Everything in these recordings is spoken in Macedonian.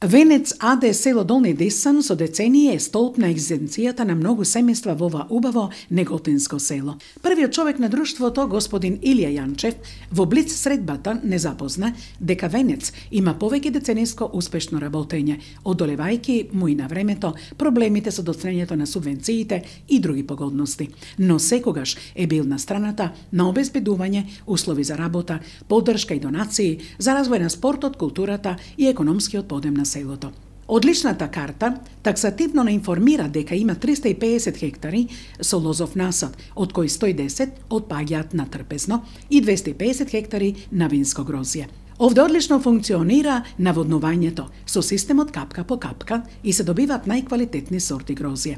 Венец АД село Долни Десан со децении е столб на екзистенцијата на многу семејства во ова убаво неготинско село. Првиот човек на друштвото, господин Илија Јанчев, во блиц средбата не запозна дека Венец има повеќе децениско успешно работење, одолевајќи му и на времето проблемите со доцнењето на субвенциите и други погодности. Но секогаш е бил на страната на обезбедување услови за работа, поддршка и донации за развој на спортот, културата и економскиот подем на селото. Одличната карта таксативно не информира дека има 350 хектари со лозов насад, од кои 110 отпаѓаат на трпезно и 250 хектари на винско грозје. Овде одлично функционира наводнувањето со системот капка по капка и се добиваат најквалитетни сорти грозје.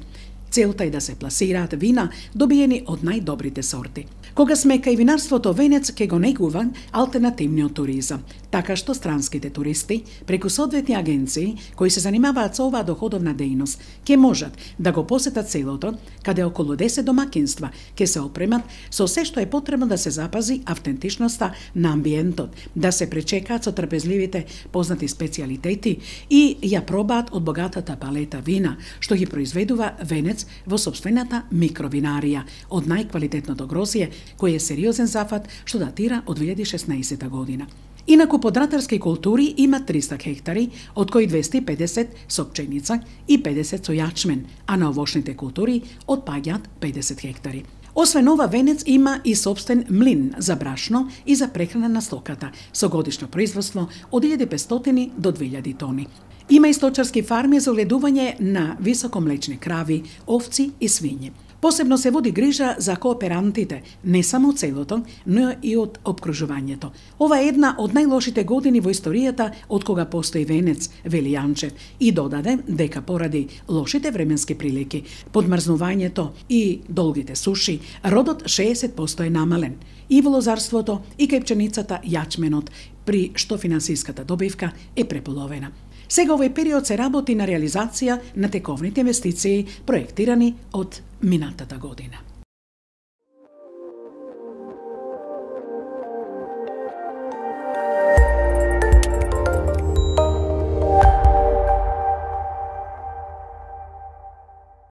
Целта е да се пласираат вина добиени од најдобрите сорти. Кога сме кај винарството Венец, ке го негува алтернативниот туризам, така што странските туристи, преку соодветни агенции кои се занимаваат со оваа доходовна дејност, ке можат да го посетат селото, каде околу 10 домакинства ке се опремат со се што е потребно да се запази автентичноста на амбиентот, да се пречекаат со трпезливите познати специјалитети и ја пробаат од богатата палета вина, што ги произведува Венец во собствената микровинарија, од најквалитетното грозје, кој е сериозен зафат што датира од 2016 година. Инаку подратарски култури има 300 хектари, од кои 250 со пченица и 50 со јачмен, а на овошните култури отпаѓаат 50 хектари. Освен ова, Венец има и собствен млин за брашно и за прехрана на стоката, со годишно производство од 1500 до 2000 тони. Има и сточарски фарми за оледување на високомлечни крави, овци и свињи. Посебно се води грижа за кооперантите, не само од селото, но и од обкружувањето. Ова е една од најлошите години во историјата од кога постои Венец, вели Јанчев, и додаде дека поради лошите временски прилики, подмрзнувањето и долгите суши, родот 60% е намален. И во лозарството, и кај пченицата, јачменот, при што финансиската добивка е преполовена. Сега овој период се работи на реализација на тековните инвестиции проектирани од минатата година.